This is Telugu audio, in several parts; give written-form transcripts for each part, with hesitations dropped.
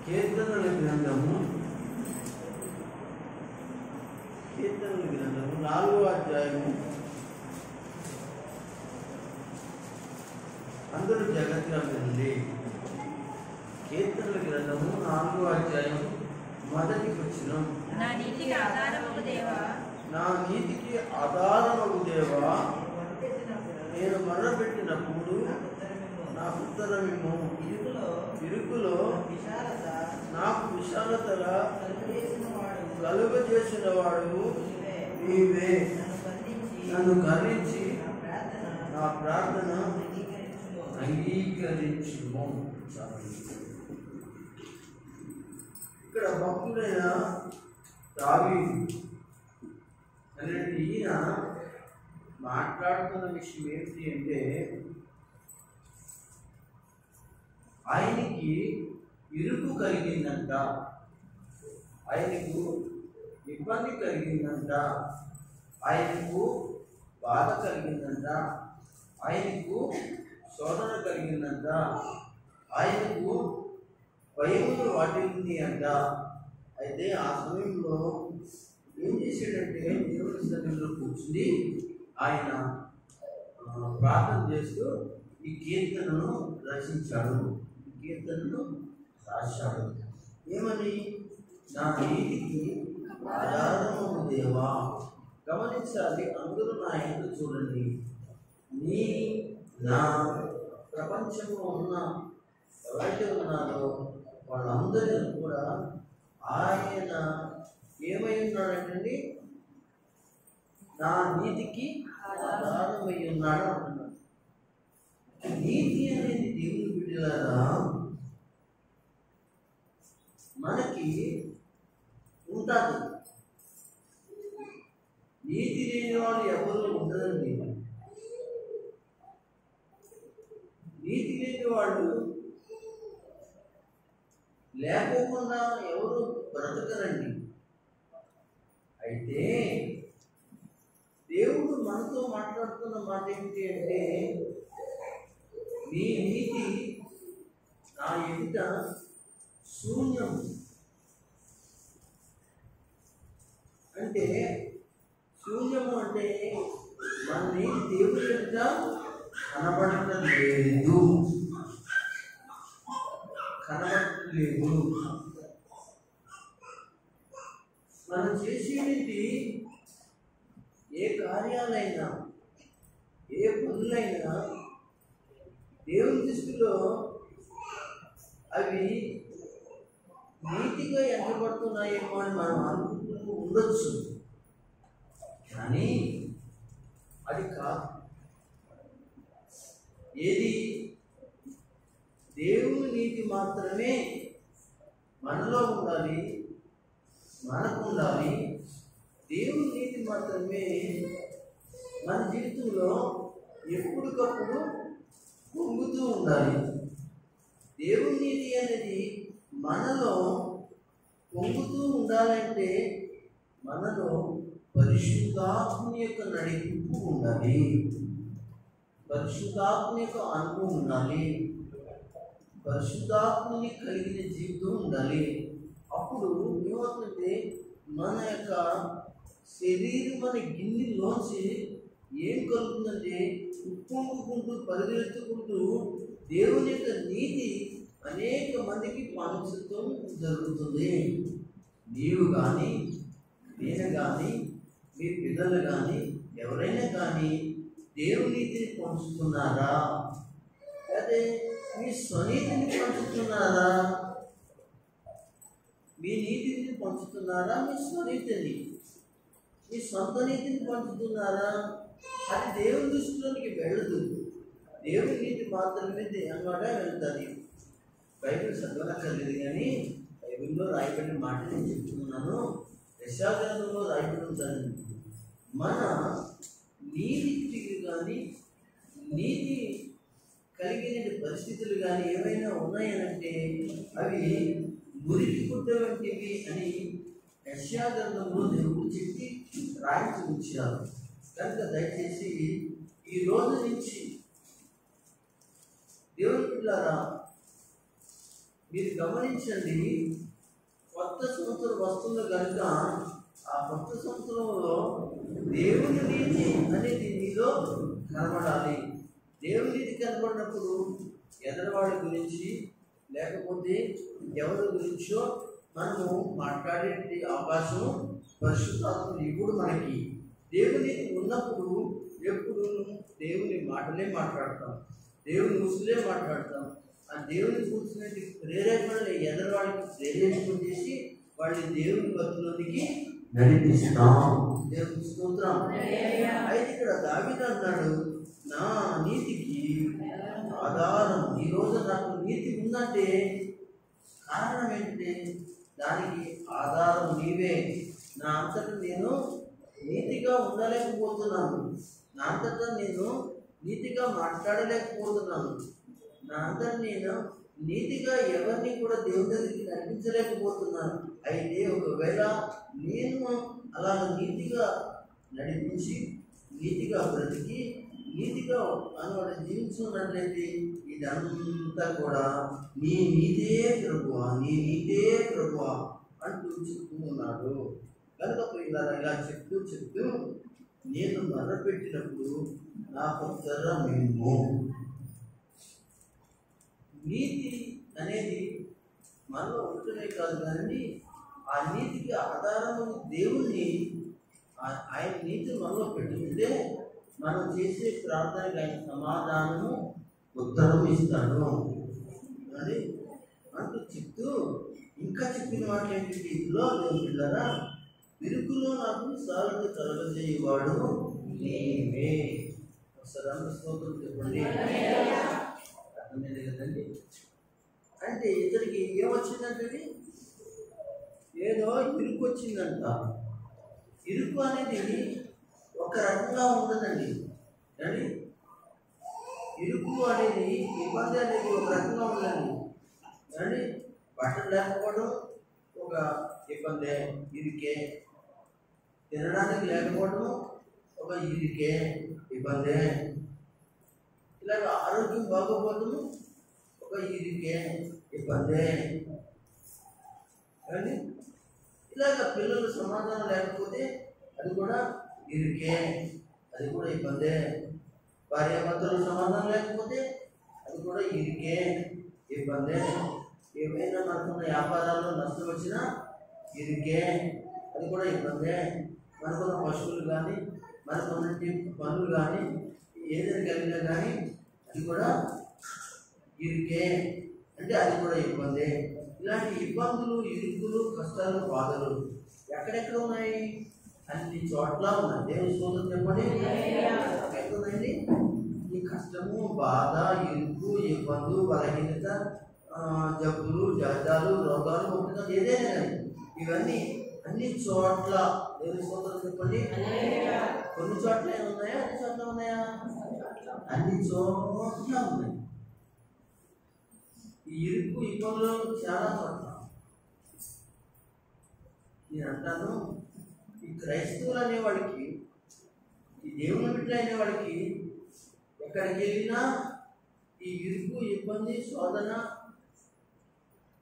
కీర్తనల గ్రంథము 4వ అధ్యాయము. అందరూ జాగ్రత్తగా వినండి. కీర్తనల గ్రంథము 4వ అధ్యాయం మొదటి వచనం. నా నీతికి ఆధారమగు దేవా, నేను మొరపెట్టినప్పుడు నాకు ఉత్తరమిమ్ము. ఇరుకులో నాకు విశాలతగా కలుగజేసిన వాడు నీవే. నన్ను కరుణించి నా ప్రార్థన అంగీకరించుము. ఇక్కడ భక్తుడైన దావీదు అనేది ఈయన మాట్లాడుతున్న విషయం ఏంటి అంటే, ఆయనకి ఇరుకు కలిగిందంట, ఆయనకు ఇబ్బంది కలిగిందంట, ఆయనకు బాధ కలిగిందంట, ఆయనకు శోధన కలిగిందంట, ఆయనకు భయములు వాటిల్లింది అంట. అయితే ఆ సమయంలో ఏం చేశాడంటే, దేవుడి సన్నిధిలో కూర్చుని ఆయన ప్రార్థన చేస్తూ ఈ కీర్తనను రచించాడు, ఈ కీర్తనను రాశాడు. ఏమని? నా నీతికి ఆధారము దేవా. గమనించాలి, అందరూ నా ఎందు చూడండి. నా ప్రపంచంలో ఉన్న ఎవరైతే ఉన్నారో వాళ్ళందరినీ కూడా ఆయన ఏమై ఉన్నాడంటండి? నా నీతికి ఆధారమై ఉన్నాడు అంటున్నాడు. నీతి అనేది దేవుని బిడ్డలారా మనకి ఉంటుంది. నీతి లేని వాళ్ళు ఎవరు ఉండదండి. నీతి లేని వాళ్ళు లేకోకుండా ఎవరు బ్రతకరండి. అయితే దేవుడు మనతో మాట్లాడుతున్న మాట ఏంటి అంటే, నీ నీతి నా ఎదుట శూన్యం. అంటే శూన్యము అంటే మన నీతి దేవుడి ఎదుట కనబడటం లేదు, కనబడట్లేదు. మనం చేసేది ఏ కార్యాలైనా ఏ పనులైనా దేవుని దృష్టిలో అవి నీతిగా ఎంచబడుతున్నాయేమో అని మనం అనుకుంటూ ఉండొచ్చు, కానీ అది కాదు. ఏది? దేవుని నీతి మాత్రమే మనలో ఉండాలి, మనకు ఉండాలి. దేవుని నీతి మాత్రమే మన జీవితంలో ఎప్పటికప్పుడు పొంగుతూ ఉండాలి. దేవుని నీతి అనేది మనలో పొంగుతూ ఉండాలంటే మనలో పరిశుద్ధాత్మ యొక్క నడిపింపు ఉండాలి, పరిశుద్ధాత్మ యొక్క అనుభవం ఉండాలి, పరిశుద్ధాత్మని కలిగిన జీవితం ఉండాలి. అప్పుడు ఏమవుతుందంటే మన యొక్క శరీరం అనే గిన్నెలోంచి ఏం కలుగుతుందంటే ఉప్పొంగుకుంటూ పరిగెత్తుకుంటూ దేవుని యొక్క నీతి అనేక మందికి పంచడం జరుగుతుంది. నీవు కానీ, నేను కానీ, మీ పిల్లలు కానీ, ఎవరైనా కానీ దేవుని నీతిని పంచుతున్నారా? అదే మీ స్వనీతిని పంచుతున్నారా? మీ నీతిని పంచుతున్నారా? మీ స్వనీతిని, మీ సొంత నీతిని పంచుతున్నారా? అది దేవుని దృష్టిలోనికి వెళ్ళదు. దేవుని నీతి మాత్రమే అన్నమాట వెళ్తుంది. బైబిల్ చదవనక్కర్లేదు, కానీ బైబిల్లో రాయబడిన మాట నేను చెప్తున్నాను. యెషయా గ్రంథంలో రాయబడి ఉంటుంది. మన నీతి కానీ, నీతి కలిగిన పరిస్థితులు కానీ ఏమైనా ఉన్నాయనంటే అవి మురికి గుడ్డ వంటివి అని యెషయా గ్రంథంలో దేవుడు చెప్పి రాయించి ఉంచారు. కనుక దయచేసి ఈ రోజు నుంచి దేవుని పిల్లరా మీరు గమనించండి, కొత్త సంవత్సరం వస్తుంది కనుక ఆ కొత్త సంవత్సరంలో దేవుని నీతి అనేది నీలో కనబడాలి. దేవుని నీతి కనబడినప్పుడు ఎదరవాడి గురించి లేకపోతే ఎవరి గురించో మనము మాట్లాడే అవకాశం పరిశుద్ధాత్ముడు ఇప్పుడు మనకి. దేవుని ఉన్నప్పుడు ఎప్పుడు దేవుని మాటలే మాట్లాడతాం, దేవుని ముసులే మాట్లాడతాం. ఆ దేవుని కూర్చున్నట్టు ప్రేరేపణలు ఎదరవాడికి ప్రేరేపణ చేసి వాళ్ళని దేవుని భక్తులకి నడిపిస్తాం. దేవుని స్తోత్రం. అయితే ఇక్కడ దావీదు అన్నాడు, నా నీతికి ఆధారం, ఈరోజు నాకు నీతి ఉందంటే కారణం ఏంటంటే దానికి ఆధారం నీవే. నా అంతటా నేను నీతిగా ఉండలేకపోతున్నాను, నా అంతటా నేను నీతిగా మాట్లాడలేకపోతున్నాను, నా అంతటా నేను నీతిగా ఎవరిని కూడా దేవుని దగ్గరికి నడిపించలేకపోతున్నాను. అయితే ఒకవేళ నేను అలా నీతిగా నడిపించి నీతిగా బ్రతికి నీతిగా అనవాడు జీవించున్నట్లయితే ఇదంతా కూడా నీ నీతే ప్రభువా, నీ నీతే ప్రభువా అంటూ చెప్తూ ఉన్నాడు. కనుక ఇలా చెప్తూ నేను మొదలుపెట్టినప్పుడు నాకు ఉత్తరమేమో. నీతి అనేది మనలో ఉంటనే కాదు కానీ ఆ నీతికి ఆధారము దేవుణ్ణి, ఆయన నీతి మనలో పెట్టుకుంటే మనం చేసే ప్రార్థనకి ఆయన సమాధానము ఉత్తరం ఇస్తాడు అని అంటూ చెప్తూ ఇంకా చెప్పిన మాట ఏంటంటే ఇందులో నేను పిల్లరా విరుకులో నాకు సాగుతూ కలగజేయవాడు నీవే. ఒకసారి స్తోత్రం చెప్పండి. అర్థమైంది కదండి. అంటే ఇతనికి ఏమొచ్చిందంటే ఏదో ఇరుకు వచ్చిందంట. ఇరుకు అనేది ఒక రకంగా ఉండదండి. కానీ ఇరుకు అనేది ఇబ్బంది అనేది ఒక రకంగా ఉండదండి. కానీ బట్టలు లేకపోవడం ఒక ఇబ్బందే, ఇరికే. తినడానికి లేకపోవడం ఒక ఇరికే, ఇబ్బందే. ఇలాగ ఆరోగ్యం బాగోపోవడం ఒక ఇరికే, ఇబ్బందే. కానీ ఇలాగ పిల్లలు సమాధానం లేకపోతే అది కూడా ఇరికే, అది కూడా ఇబ్బందే. భార్యాభర్తలు సమాధానం లేకపోతే అది కూడా ఇరికే, ఇబ్బందే. ఏమైనా మనకున్న వ్యాపారాల్లో నష్టం వచ్చినా ఇరికే, అది కూడా ఇబ్బందే. మనకున్న పశువులు కానీ మనకున్న పనులు కానీ ఏదైనా కలిగినా కానీ అది కూడా ఇరికే, అంటే అది కూడా ఇబ్బందే. ఇలాంటి ఇబ్బందులు, ఇరుకులు, కష్టాలు, బాధలు ఎక్కడెక్కడ ఉన్నాయి? అన్ని చోట్ల ఉన్నాయి. దేవుని స్తోత్రం చెప్పండి. ఎక్కడుందండి ఈ కష్టము, బాధ, ఇరుకు, ఇబ్బందులు, బలహీనత, జబ్బులు, జడ్డాలు, రోగాలు, పుట్టుకలు ఏదైనా కానీ ఇవన్నీ అన్ని చోట్ల దేవుని స్తోత్రం చెప్పండి. కొన్ని చోట్ల ఉన్నాయా? అన్ని చోట్ల ఉన్నాయా? అన్ని చోట్ల ఉన్నాయి. ఈ ఇరుకు, ఇబ్బందులు చాలా చోట్ల. నేను అంటాను, ఈ క్రైస్తవులు అనేవాడికి, ఈ దేవుని బిడ్డలు అనేవాడికి ఎక్కడికి వెళ్ళినా ఈ ఇరుకు, ఇబ్బంది, శోధన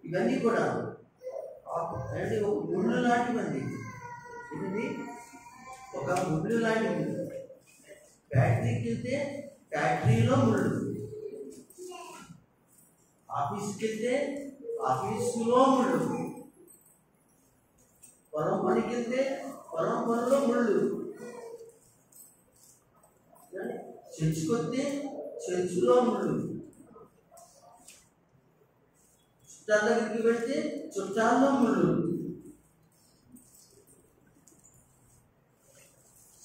ఇవన్నీ కూడా అంటే ఒక ముళ్ళు లాంటివండి. ఇది ఒక ముళ్ళు లాంటివి. ఫ్యాక్టరీకి వెళ్తే ఫ్యాక్టరీలో ముళ్ళు, ఆఫీస్కి వెళ్తే ఆఫీసులో ముళ్ళు, పొలం పనికి వెళ్తే పొలం పనిలో ముళ్ళు, చర్చికి వస్తే చర్చిలో ముళ్ళు, చుట్టాల దగ్గరికి వెళ్తే చుట్టాల్లో ముళ్ళు,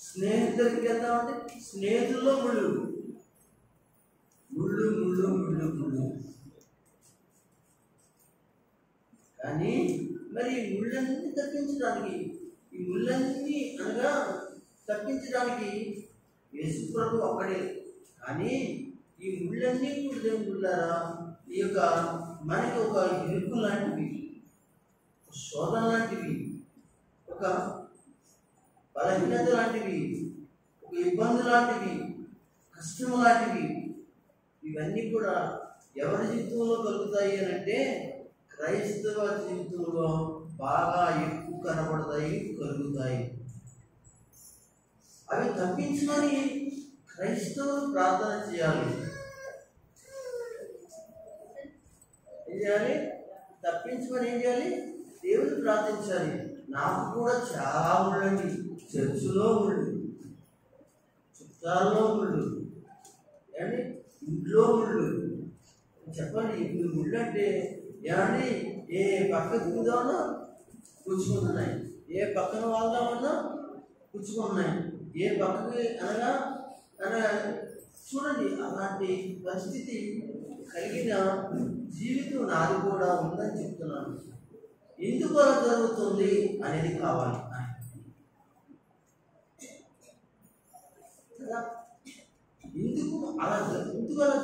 స్నేహితులకి వెళ్తామంటే స్నేహితుల్లో ముళ్ళు, ముళ్ళు ముళ్ళు ముళ్ళు ముళ్ళు. కానీ మరి ఈ ముళ్ళన్నీ తప్పించడానికి, ఈ ముళ్ళన్నీ అనగా తప్పించడానికి యేసు ప్రభు ఒక్కడే. కానీ ఈ ముళ్ళన్నీ కూడా ముళ్ళారా ఈ యొక్క మనకి ఒక ఇరుకు లాంటివి, శోధన లాంటివి, ఒక బలహీనత లాంటివి, ఒక ఇబ్బంది లాంటివి, కష్టం లాంటివి, ఇవన్నీ కూడా ఎవరి జీవితంలో కలుగుతాయి అని అంటే క్రైస్తవ జీవితంలో బాగా ఎక్కువ కనబడతాయి, కలుగుతాయి. అవి తప్పించుకొని క్రైస్తవులు ప్రార్థన చేయాలి. ఏం చేయాలి? తప్పించుకొని ఏం చేయాలి? దేవుని ప్రార్థించాలి. నాకు కూడా చాలా ఉండండి, చర్చిలో ఉండు, చుట్టాల్లో ఉండు, ఏమండి ఇంట్లో ఉండు. చెప్పండి, ఇప్పుడు ముళ్ళు అంటే ఏమండి ఏ పక్క దిగుదామన్నా పుచ్చుకుంటున్నాయి, ఏ పక్కన వాళ్దామన్నా పుచ్చుకుంటున్నాయి, ఏ పక్కకి అనగా చూడండి. అలాంటి పరిస్థితి కలిగిన జీవితం నాది కూడా ఉందని చెప్తున్నాను. ఎందుకు అలా జరుగుతుంది అనేది కావాలి కదా. ఎందుకు అలా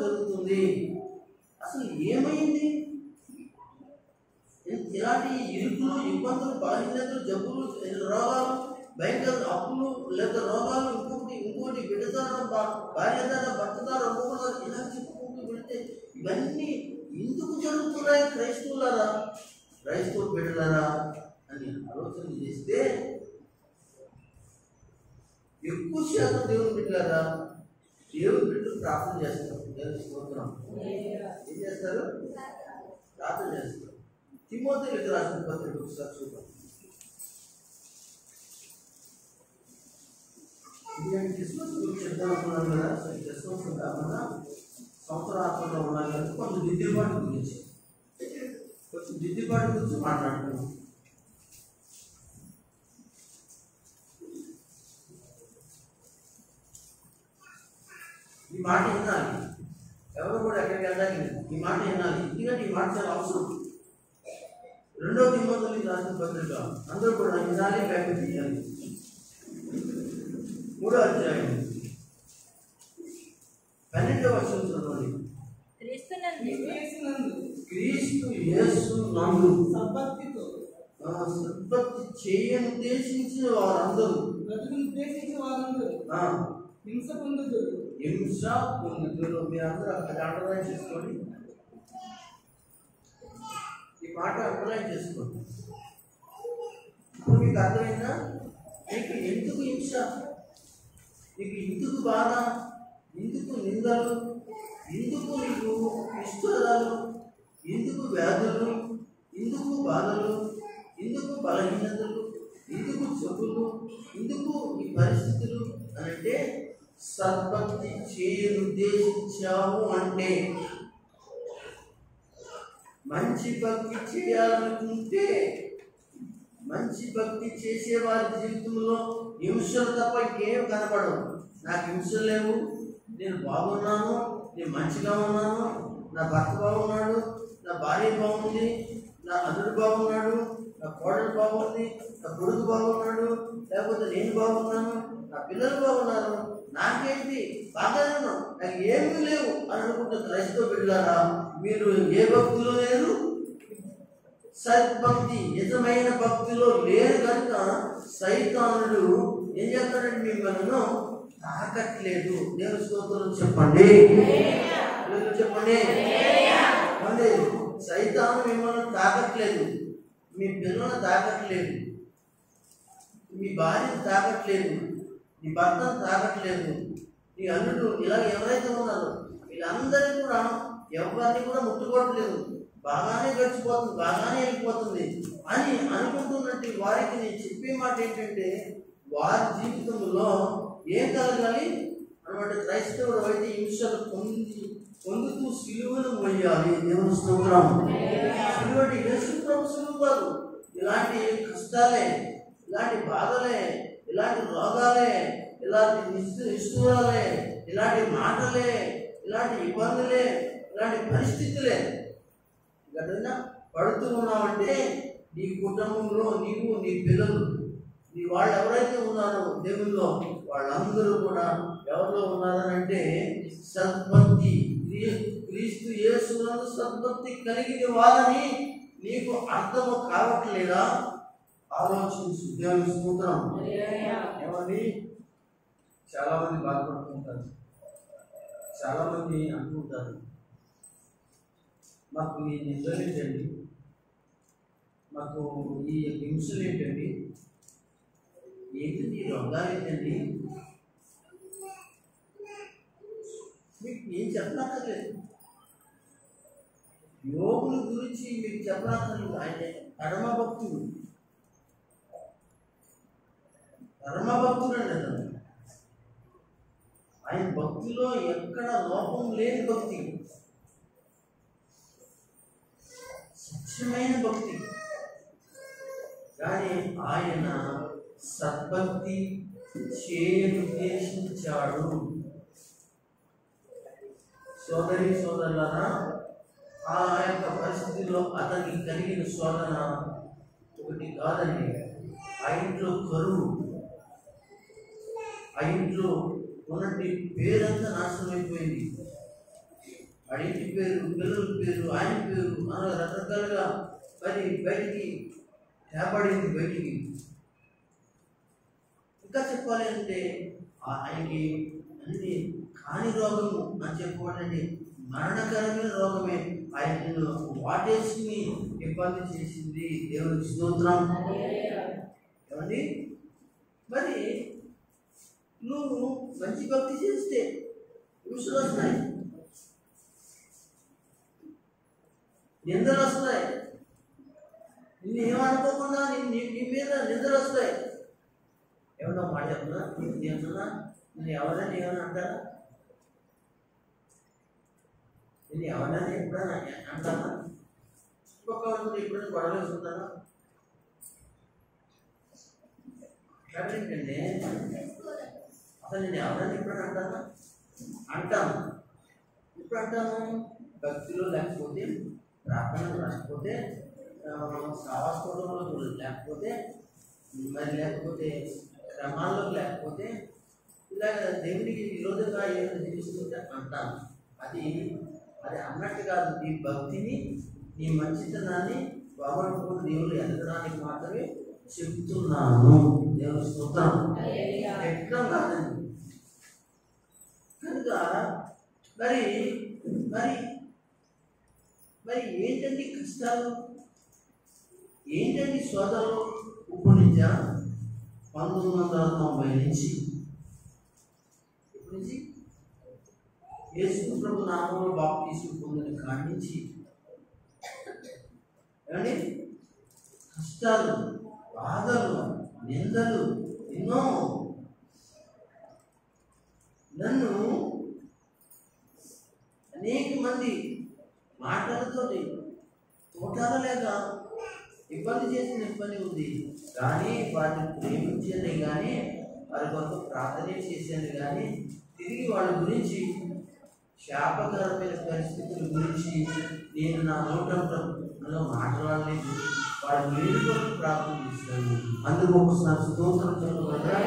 జరుగుతుంది, అసలు ఏమైంది? ఇలాంటి ఇరుకులు, ఇబ్బందులు, బలహీనతలు, జబ్బులు, రోగాలు, భయంకర అప్పులు, లేదా రోగాలు, ఇంకోటి బిడ్డదారం, భార్యదారం, భర్తదారం, ఒక్కొక్కరు ఇలా చెప్పుకుంటూ వెళితే ఇవన్నీ ఎందుకు జరుగుతున్నాయి క్రైస్తవులారా, క్రైస్తవ బిడ్డలారా అని ఆలోచన చేస్తే ఎక్కువ శాతం దేవుని బిడ్డలారా, దేవుని బిడ్డలు ప్రార్థన చేస్తారు. దేవుని స్తోత్రం. ఏం చేస్తారు? ప్రార్థన చేస్తారు. తిమోథేయులకు రాసిన పత్రిక ఒకసారి చూద్దాం. నేను క్రిస్మస్ గురించి చెప్తాను అనుకున్నాను కదా. క్రిస్మస్ మన సంవత్సరాత్మకంలో ఉన్నాను కదా, కొంచెం దిద్దుబాటు గురించి మాట్లాడుతున్నాను. ఈ మాట వినాలి, ఎవరు కూడా ఎక్కడికి వెళ్ళాలి, ఈ మాట వినాలి. ఎందుకంటే ఈ మాట చాలా అవసరం. 2 తిమోథేయులకు రాసిన పత్రిక అందరూ కూడా వినాలి, బైబిల్ తీయాలి. 3వ అధ్యాయం 12వ వచనం చదవండి. క్రీస్తు యేసు నందు సద్భక్తి చేయనుద్దేశించిన వారందరూ హింస పొందుదురు. మీరు అందరూ అది అండర్లైన్ చేసుకోండి. ఈ మాట అండర్లైన్ చేసుకోండి. ఇప్పుడు మీకు అర్థమైందా? మీకు ఎందుకు హింస, మీకు ఎందుకు బాధ, ఎందుకు నిందలు, ఎందుకు మీకు నిష్ఠురాలు, ఎందుకు వ్యాధులు, ఎందుకు బాధలు, ఎందుకు బలహీనతలు, ఎందుకు జబ్బులు, ఎందుకు ఈ పరిస్థితులు అంటే సద్భక్తి చేయనుద్దేశించావు అంటే, మంచి భక్తి చేయాలనుకుంటే, మంచి భక్తి చేసే వారి జీవితంలో హింసలు తప్ప ఇంకేం కనపడవు. నాకు హింసలు లేవు, నేను బాగున్నాను, నేను మంచిగా ఉన్నాను, నా భర్త బాగున్నాడు, నా భార్య బాగుంది, నా అల్లుడు బాగున్నాడు, నా కోడలు బాగుంది, నా కొడుకు బాగున్నాడు, లేకపోతే నేను బాగున్నాను, నా పిల్లలు బాగున్నారు, నాకేంటి బాగానే ఉన్నాను, నాకు ఏమీ లేవు అని అనుకుంటే క్రైస్తవ బిడ్డలారా, మీరు ఏ భక్తిలో లేరు? సద్భక్తి, నిజమైన భక్తిలో లేరు కనుక సైతానుడు ఏం చేస్తాడంటే మిమ్మల్ని తాకట్లేదు. దేవుని స్తోత్రం చెప్పండి, చెప్పండి. సైతాను మిమ్మల్ని తాకట్లేదు, మీ పిల్లలను తాకట్లేదు, మీ భార్యను తాకట్లేదు, నీ భర్తను తాకట్లేదు, నీ అల్లుడు, ఇలా ఎవరైతే ఉన్నారో వీళ్ళందరినీ కూడా ఎవరిని కూడా ముట్టుకోవట్లేదు, బాగానే గడిచిపోతుంది, బాగానే వెళ్ళిపోతుంది అని అనుకుంటున్నట్టు వారికి నేను చెప్పే మాట ఏంటంటే, వారి జీవితంలో ఏం కలగాలి అన్నమాట. క్రైస్తవుడు అయితే హింసలు పొందుతూ సిలువను మోయాలి. దేవుని స్తోత్రం. సిలువటి యేసుప్రభు సిలువ కాదు. ఇలాంటి కష్టాలే, ఇలాంటి బాధలే, ఇలాంటి రోగాలే, ఇలాంటి నిష్ఠూరాలే, ఇలాంటి మాటలే, ఇలాంటి ఇబ్బందులే, ఇలాంటి పరిస్థితులే గతంగా పడుతూ ఉన్నామంటే, నీ కుటుంబంలో నీవు, నీ పిల్లలు, నీ వాళ్ళు ఎవరైతే ఉన్నారో దేవుల్లో వాళ్ళందరూ కూడా ఎవరిలో ఉన్నారనంటే సద్భక్తి, క్రీస్తు యేసునందు సద్భక్తి కలిగిన వారని నీకు అర్థము కావట్లేదా? ఆలోచించు. దేవుని స్తోత్రం. ఏమని చాలా మంది బాధపడుతుంటారు, చాలా మంది అంటుంటారు, మాకు ఈ నిద్రించండి, మాకు ఈ హింసలు ఏంటండి, ఏంటండి ఈ రోగాలు ఏంటండి, మీకు ఏం చెప్పనక్కర్లేదు. యోగుల గురించి మీకు చెప్పనక్కర్లేదు. ఆయన పరమభక్తుడు, పరమభక్తుడు అండి అతను. ఆయన భక్తిలో ఎక్కడ లోపం లేని భక్తి, స్వచ్ఛమైన భక్తి. కానీ ఆయన సద్భక్తి నిర్దేశించాడు. సోదరి సోదరులారా, ఆ యొక్క పరిస్థితిలో అతనికి కలిగిన శోధన ఒకటి కాదండి. ఆ ఇంట్లో కరువు, ఆ ఇంట్లో ఉన్నటి పేరంతా నాశనం అయిపోయింది. ఆ ఇంటి పేరు, పిల్లల పేరు, ఆయన పేరు అలా రకరకాలుగా మరి బయటికి తేపడింది. బయటికి ఇంకా చెప్పాలి అంటే ఆయనకి అన్ని కాని రోగము అని చెప్పుకోవాలండి, మరణకరమైన రోగమే ఆయనను వాటేసుకుని ఇబ్బంది చేసింది. దేవునికి స్తోత్రం. ఏమండి, మరి నువ్వు మంచి భక్తి చేస్తే హింసలు వస్తాయి, నిందలు వస్తాయి. నిన్ను ఏమనుకోకుండా నీ మీద నిందలు వస్తాయి. ఏమన్నా మాట చెప్తున్నా, ఏమన్నా నేను ఎవరైనా ఏమైనా అంటారా? నేను ఎవరైనా ఎప్పుడైనా అంటానా? ఇంకొక ఎప్పుడైనా గొడవ వేసుకుంటానా? ఏంటంటే అసలు నేను ఎవరైనా ఎప్పుడైనా అంటానా? అంటాను. ఎప్పుడు అంటాను? భక్తిలో లేకపోతే, ప్రార్థనలు రాకపోతే, సావాస్పదంలో లేకపోతే, మరి లేకపోతే క్రమాల్లో లేకపోతే, ఇలాగ దేవునికి విరోధంగా ఏమైనా జీవిస్తుంటే అంటాను. అది అన్నట్టు కాదు. నీ భక్తిని, నీ మంచితనాన్ని బాగుపడుకున్న దేవుడు ఎదగడానికి మాత్రమే చెప్తున్నాను. దేవుని స్తోత్రం. ఎట్లా కాదండి. కనుక మరి మరి మరి ఏంటండి కష్టాలు, ఏంటండి సోదరులు? ఇప్పుడు నుంచి 1990 నుంచి ఇప్పటి నుంచి యేసు ప్రభు నామంలో బాప్తిసం పొందిన కాడి నుంచి ఏమండి కష్టాలు, బాధలు, నిందలు ఎన్నో. నన్ను అనేక మంది మాటలతో తోటాల లేక ఇబ్బంది చేసిన ఇబ్బంది ఉంది. కానీ వాటిని ప్రేమించేది కానీ, వారి కొరకు ప్రార్థన చేసేది కానీ, తిరిగి వాళ్ళ గురించి శాపకరమైన పరిస్థితుల గురించి నేను నా నోటంలో మాట్లాడలేదు. వాళ్ళ మేలు కొరకు ప్రార్థన చేస్తాను. అందుకు ఒకసారి స్తోత్రం చెప్పగలరా?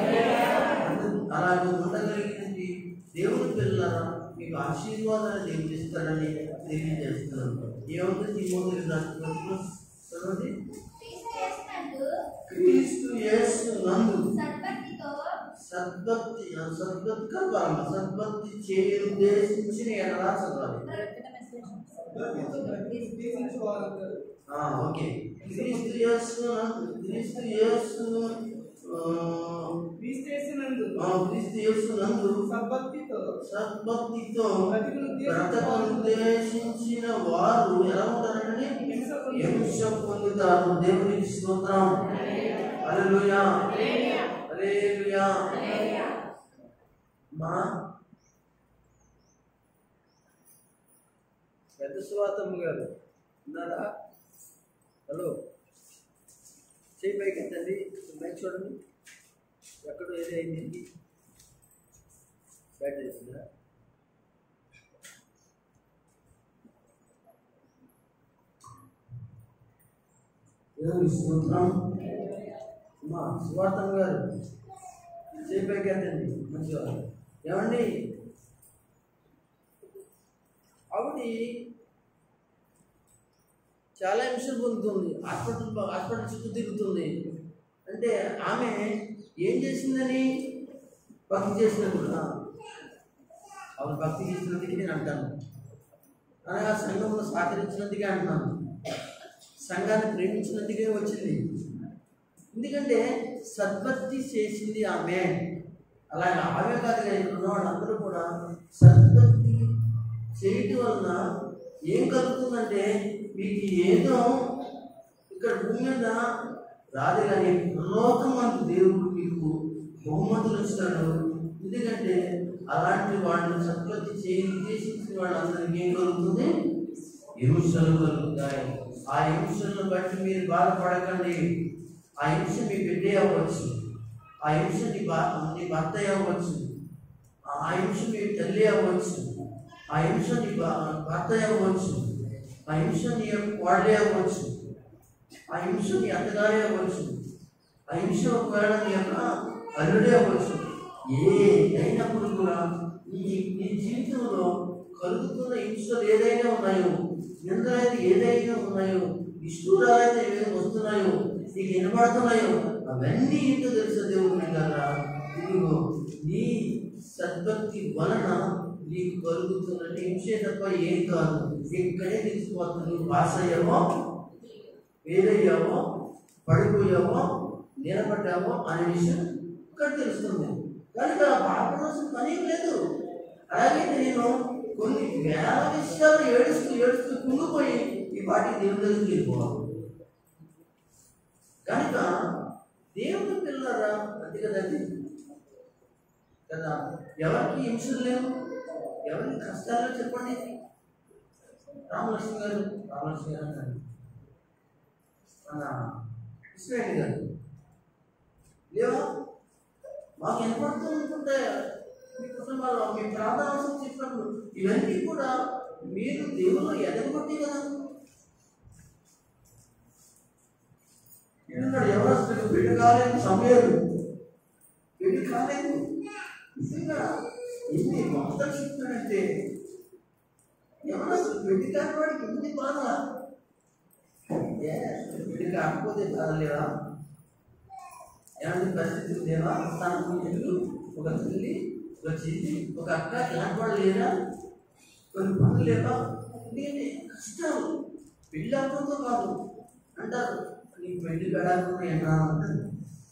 అందుకు అలాగే ఉండగలిగింది. దేవుని పిల్లలారా, మీకు ఆశీర్వాదాలు దేవుడు ఇస్తాడని తెలియజేస్తున్నాను. ఏముంది తిమోతి రాష్ట్రంలో చదవండి. క్రీస్తు యేసు నందు సద్భక్తి చేయుద్దేశించిన ఎడలా చదవాలి. ఓకే. క్రీస్తు యేసు నందు సద్భక్తితో బ్రతకనుద్దేశించిన వారు ఎలా ఉంటారంటే హింస పొందుతారు. దేవునికి స్తోత్రం. హల్లెలూయా, హల్లెలూయా. మా పెద్ద స్వాతమ్మ గారు ఉన్నారా? హలో, చేయి పైకి ఎత్తండి. మైక్ చూడండి. ఎక్కడ ఏదైంది? బ్యాట్ చేసిందా? మా సువార్తమ్మ గారు చేయి పైకి ఎత్తండి. మంచిగా ఏమండి, ఆవిడ చాలా హింసలు పొందుతుంది. హాస్పిటల్ చుట్టూ తిరుగుతుంది. అంటే ఆమె ఏం చేసిందని? భక్తి చేసినందుకు. ఆవిడ భక్తి చేసినందుకు నేను అంటాను, అనగా సంఘంలో సహకరించినందుకే అంటున్నాను. సంఘాన్ని ప్రేమించినందుకే వచ్చింది. ఎందుకంటే సద్భక్తి చేసింది ఆమె. అలాగే ఆమె కాదుగా ఇక్కడ ఉన్న వాళ్ళందరూ కూడా సద్భక్తి చేయటం వలన ఏం కలుగుతుందంటే మీకు ఏదో ఇక్కడ భూమి మీద రాదు, కానీ పరలోకమందు దేవుడు మీకు బహుమతులు ఇస్తాడు. ఎందుకంటే అలాంటి వాళ్ళని సద్భక్తి చేసి ఉద్దేశించిన వాళ్ళందరికీ ఏం కలుగుతుంది? హింసలు కలుగుతాయి. ఆ హింసలను బట్టి మీరు బాధపడకండి. ఆ హింస మీ బిడ్డ అవ్వచ్చు, ఆ హింస నీ భర్త అవ్వచ్చు, ఆ హింస మీ తల్లి అవ్వచ్చు, ఆ హింస నీ భర్త అవ్వచ్చు, ఆ హింస నీ వాడే అవ్వచ్చు, ఆ హింస నీ అత్తగారే అవ్వచ్చు, ఆ హింస ఒకవేళ నీ యొక్క అల్లుడే అవ్వచ్చు. ఏదైనప్పుడు కూడా నీ జీవితంలో కలుగుతున్న హింసలు ఏదైనా ఉన్నాయో, నిందలైతే ఏదైనా ఉన్నాయో, నిష్ఠూరాలైతే ఏదైనా వస్తున్నాయో, నీకు వినబడుతున్నాయో, అవన్నీ ఏంటో తెలుసా దేవుడు కదా. ఇదిగో నీ సద్భక్తి వలన నీకు కలుగుతున్న హింసే తప్ప ఏం కాదు. ఇక్కడే తెలిసిపోతుంది. నువ్వు పాస్ అయ్యావో, వేరయ్యావో, పడిపోయావో, నిలబడ్డావో అనే విషయం ఇక్కడ తెలుస్తుంది. కనుక బాధపడాల్సిన పని ఏం లేదు. అలాగే నేను కొన్ని వేల విషయాలు ఏడుస్తూ కుంగిపోయి ఈ పాటి దేవుని దగ్గరికి వెళ్ళిపోవాలి. కనుక దేవుని పిల్లరా అంతే కదండి కదా. ఎవరికి హింసలు లేవు, ఎవరికి కష్టాలు చెప్పండి. రామలక్ష్మి గారు అంటారు, మన కృష్ణారెడ్డి గారు లేవా? మాకు వినపడుతూ ఉంటుంటే మీ కుటుంబాల్లో మీ ప్రార్థన అవసరం చెప్పినప్పుడు ఇవన్నీ కూడా మీరు దేవుళ్ళు ఎదగబట్టి కదా. ఎందుకంటే ఎవరు పెళ్లి కాలేదు, సమయాలు పెళ్లి కాలేదు. నిజంగా ఎన్ని మొత్తం చెప్తాడంటే ఎవరు అసలు పెళ్లి కాని వాడికి ఎన్ని బాధ. పెళ్లి కాకపోతే బాధ లేదా? ఎలాంటి పరిస్థితులు లేవా? తనకు ఇల్లు, ఒక తల్లి, ఒక చెల్లి, ఒక అక్క, ఇలాంటి వాళ్ళు లేరా? కొన్ని పనులు లేవా? నేను కష్టాలు పెళ్ళి అవ్వడంతో కాదు అంటారు. నీకు పెళ్లి పెడాకులు ఏమన్నా అంటారు.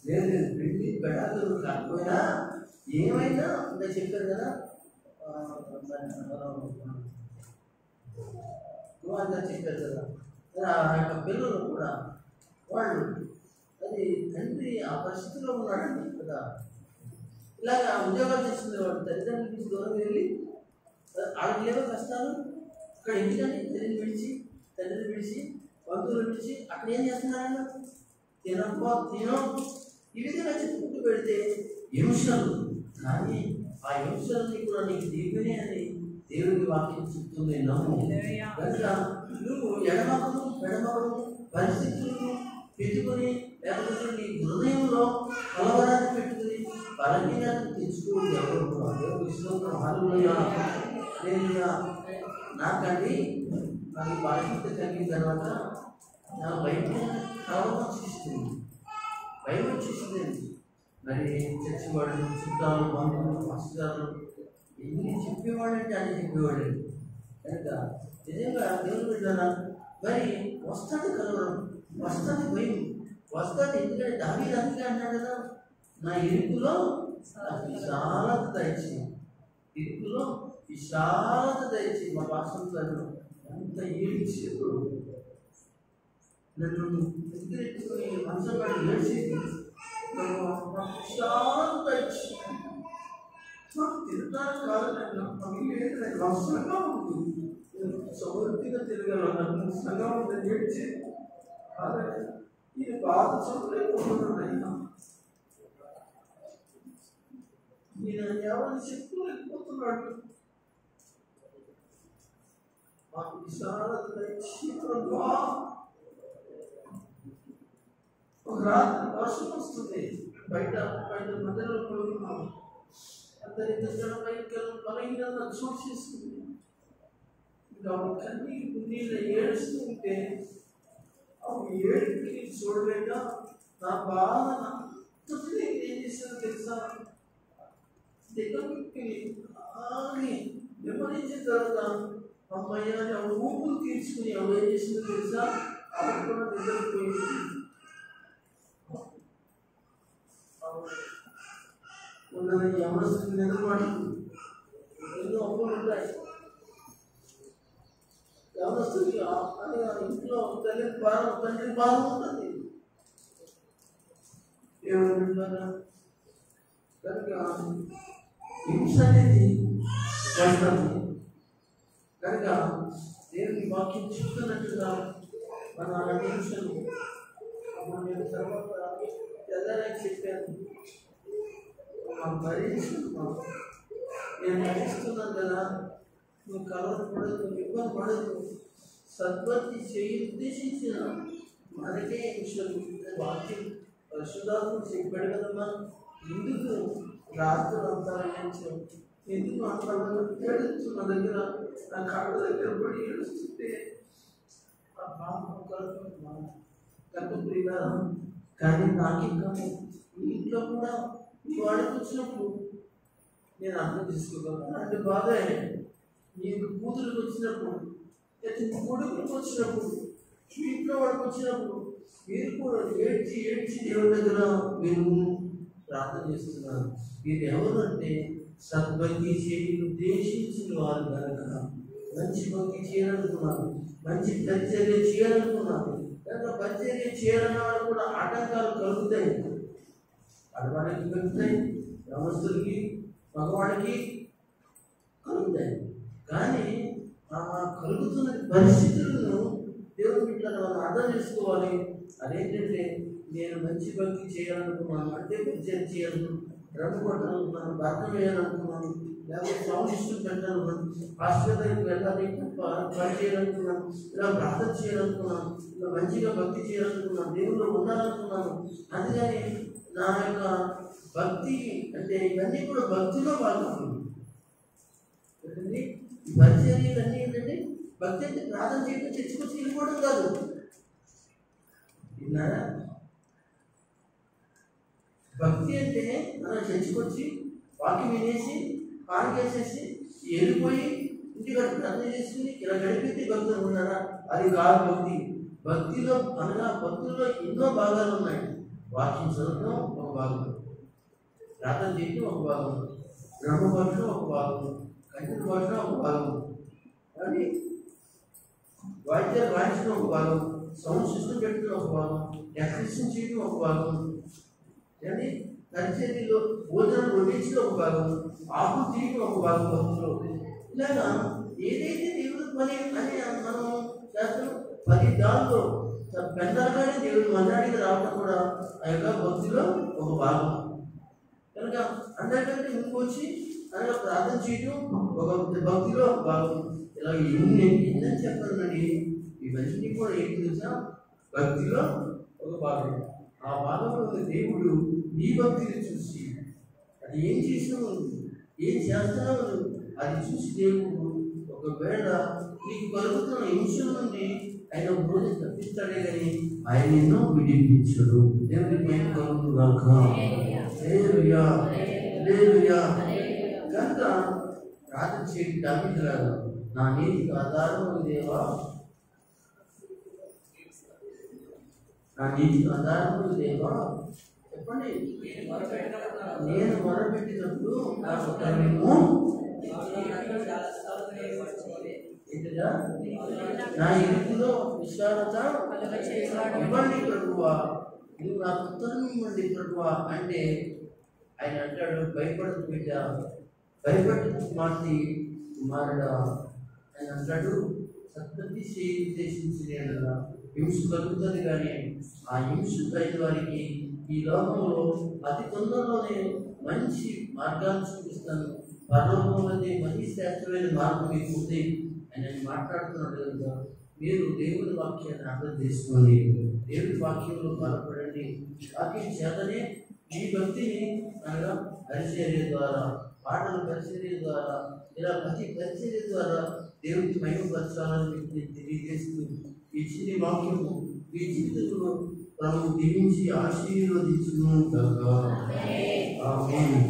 లేదు, పెళ్లి పెడాకులు కాకపోయినా ఏమైనా ఇంకా చెప్పారు కదా. చెప్పారు కదా, ఆ యొక్క పిల్లలు కూడా వాళ్ళు అది తండ్రి ఆ పరిస్థితిలో ఉన్నాడండి కదా. ఇలాగా ఉద్యోగాలు చేస్తుంది వాడు తల్లిదండ్రుల నుంచి దూరం వెళ్ళి వాళ్ళకి లేవో కష్టాలు. అక్కడ ఎందుకంటే తల్లిని విడిచి బంధువులు విడిచి అక్కడ ఏం చేస్తున్నారన్న తినం ఈ విధంగా చెప్పుకుంటూ పెడితే హింసలు. కానీ ఆ హింసల్ని కూడా నీకు దీపనే అని దేవుని వాక్యం చెప్తుంది. నమ్ము. కనుక నువ్వు పెడమకము పరిస్థితులను పెట్టుకొని, లేకపోతే నీ హృదయంలో కలవరాన్ని పెట్టుకుని బలహీనతను తెచ్చుకోవద్దు. ఎవరు కూడా దేవుడు విశ్వాసం హాలుగా నేను నాకండి నాకు బలహీనత కలిగిన తర్వాత నా బయట కలవరం వచ్చేసింది. మరి చచ్చివాడు, చుట్టాలు, బంధువులు, మాస్టర్లు ఎన్ని చెప్పేవాడు అంటే అన్ని చెప్పేవాడు. కనుక నిజంగా దేవుడు పెట్టారా మరి వస్తుంది కలవరం, వస్తుంది భయం, వస్తుంది. ఎందుకంటే దావీదు అందుకే అన్నాడు కదా, నా ఇరుకులో విశాలత దయచేయి, ఇరుకులో విశాలత దయచేయి. మా పాస్టర్ ఎంత ఏడ్చేప్పుడు నన్ను ఎదురెట్టుకుని మనసు పడి ఏడ్చేది. విశాలత దయచేయి. తిరుగుతాను కాదు, నాకు అవసరంగా ఉంటుంది. సమృద్ధిగా తిరగలను సంఘం ఉంటుంది ఏడ్చి ఇది బాధ చూడలేకపోతున్నాను. ఈయన ఎవరిని చెప్పుకోలేకపోతున్నాడు. మాకు విశాలత ఒక రాత్రి వర్షం వస్తుంది. బయట మధ్యలో పడుకున్నాము. అందరి దగ్గర బలహీనత చోటు చేసుకుంది. కన్నీరు నీళ్ళు ఏడుస్తూ ఉంటే అవి ఏడుపుకి చూడలేక నా బాధ అంతటినీ ఏం చేశాను తెలుసా, దగ్గరికి ఆగి నెమ్మదించిన తర్వాత అమ్మాయి ఊపులు తీర్చుకుని ఎవరు ఏం చేసిందో తెలుసా, ఆవిడ కూడా నిద్రపోయింది. ఉన్నది ఎవరు నిద్రపాటు ఎన్నో అప్పులు ఉంటాయి. ఎవరొస్తుంది అని ఇంట్లో తల్లి భారం, తండ్రి భారం ఉంటుంది. ఏమన్నా కనుక హింస అనేది వస్తుంది. కనుక దేవుని వాక్యం చెప్తున్నట్టుగా మన అలాంటి హింసలు నేను తర్వాత తెల్లారని చెప్పాను. భరించుకున్నాం. నేను భరిస్తున్నాను కదా, నువ్వు కలవరపడదు, నువ్వు ఇబ్బంది పడదు, సద్వర్తి చేయి ఉద్దేశించిన మనకే హింసలు. వాక్యం పరిశుద్ధాత్మ చెప్పాడు కదమ్మా. ఎందుకు రాత్రులు అంతా ఎందుకు అంతా ఏడుస్తూ నా దగ్గర నా కాళ్ళ దగ్గర పడి ఏడుస్తుంటే ఆ పాపం కలుపుతున్నా. కానీ నాకు ఇంకా ఇంట్లో కూడా వాడికి వచ్చినప్పుడు నేను అర్థం చేసుకోగలను. అంటే బాగా నీకు కూతురికి వచ్చినప్పుడు, లేదా కొడుకులకు వచ్చినప్పుడు, మీ ఇంట్లో వాడికి వచ్చినప్పుడు మీరు కూడా ఏడ్చి ఏడ్చి దేవుడి దగ్గర మీరు ప్రార్థన చేస్తున్నారు. మీరు ఎవరు అంటే సద్భక్తి చేయి ఉద్దేశించిన వారు కనుక మంచి భక్తి చేయాలనుకున్నారు, మంచి పరిచర్య చేయాలనుకున్నారు. కనుక పరిచర్య చేయాలన్న వాళ్ళు కూడా ఆటంకాలు కలుగుతాయి. ఆడవాళ్ళకి కలుగుతాయి, గ్రామస్తులకి మగవాడికి కలుగుతాయి. కానీ ఆ కలుగుతున్న పరిస్థితులను దేవుడి బిడ్డలను మనం అర్థం చేసుకోవాలి. అదేంటంటే నేను మంచి భక్తి చేయాలనుకున్నాను, అంటే పరిచయం చేయాలను, రంగు కొట్టాలనుకున్నాను, భర్తం వేయాలనుకున్నాను, లేకపోతే సౌండ్ సిస్టమ్ పెట్టాలనుకున్నాను, పాస్టర్ దగ్గరికి వెళ్ళాలి, పని చేయాలనుకున్నాను, ఇలా ప్రార్థన చేయాలనుకున్నాను, ఇలా మంచిగా భక్తి చేయాలనుకున్నాను, దేవుళ్ళు ఉండాలనుకున్నాను. అందుకని నా యొక్క భక్తి అంటే ఇవన్నీ కూడా భక్తిలో భాగం. ఈ పరిచర్యలు అన్నీ ఏంటంటే భక్తి అంటే ప్రార్థన చేయడం, చర్చకొచ్చి వెళ్ళిపోవడం కాదు. విన్నారా? భక్తి అంటే మనం చర్చకొచ్చి వాక్యం వినేసి పారికేసేసి వెళ్ళిపోయి ఇంటికి ప్రార్థన చేసుకుని ఇలా గడిపితే భక్తులు ఉన్నారా? అది కాదు భక్తి. భక్తిలో అనగా భక్తుల్లో ఎన్నో భాగాలు ఉన్నాయి. వాక్యం చదవడం ఒక భాగం, ప్రార్థన చేయడం ఒక భాగం, బ్రహ్మపడడం ఒక భాగం, కంటిని పడడం ఒక భాగం, కానీ వాయిద్యాలు వాయించడం ఒక భాగం, సౌండ్ సిస్టమ్ పెట్టడం ఒక భాగం, ఎక్స్ప్రెషన్ చేయడం ఒక భాగం, కానీ పరిచర్యలో భోజనం వడ్డించడం ఒక భాగం, ఆకులు తీయడం ఒక భాగం. భక్తులు ఇలాగా ఏదైతే దేవుడు పని అని మనం చేస్తాం, 10 దానిలో పెద్దగానే దేవుడు మందిరానికి రావడం కూడా ఆ యొక్క భక్తిలో ఒక భాగం. కనుక అందరికంటే ముందుకు వచ్చి అనగా ప్రార్థన చేయడం ఒక భక్తిలో ఒక భాగం. ఇలా ఎన్నని చెప్పాలండి, ఇవన్నీ కూడా ఏంటి తెలుసా? భక్తిలో ఒక భాగం. ఆ భాగంలో దేవుడు నీ భక్తిని చూసి అది ఏం చేసినావు, ఏం చేస్తున్నావు అది చూసి దేవుడు ఒకవేళ నీకు కలుగుతున్న హింసల నుండి ఆయన రోజు తప్పిస్తాడే కానీ ఆయన ఎన్నో విడిపించడు. దేవుడికి మేము కలుగుతున్నాక కనుక ప్రార్థన చేయడం దావిదు నా నీతికి ఆధారం దేవా, నా నీతికి ఆధారం దేవా. చెప్పండి, నేను మొరపెట్టినప్పుడు నా ఇంటిలో విశాలత ఇవ్వండి ప్రభువా, నువ్వు నాకు ఉత్తరం ఇవ్వండి ప్రభువా అంటే ఆయన అంటాడు, భయపడదు బిడ్డ, భయపడదు కుమార్తె కుమారుడా. ఆయన అంటాడు, సద్భక్తి చేయి ఉద్దేశించిన హింస కలుగుతుంది, కానీ ఆ హింస పైన వారికి ఈ లోకంలో అతి తొందరలోనే మంచి మార్గాన్ని చూపిస్తాను, పరలోకంలోనే మంచి శ్రేష్టమైన మార్గం మీకు ఉంది అని మాట్లాడుతున్నాడు కనుక మీరు దేవుని వాక్యాన్ని అర్థం చేసుకోండి, దేవుని వాక్యంలో బలపడండి. వాక్యం చేతనే ఈ భక్తిని అనగా పరిచర్య ద్వారా, పాటల పరిచర్య ద్వారా, ఇలా ప్రతి పరిచర్య ద్వారా దేవుడికి మహిమపరచాలని మీకు తెలియజేస్తూ ఈ చిన్ని వాక్యము ఈ జీవితంలో ప్రభు దీవించి ఆశీర్వదించును కాక. ఆమేన్.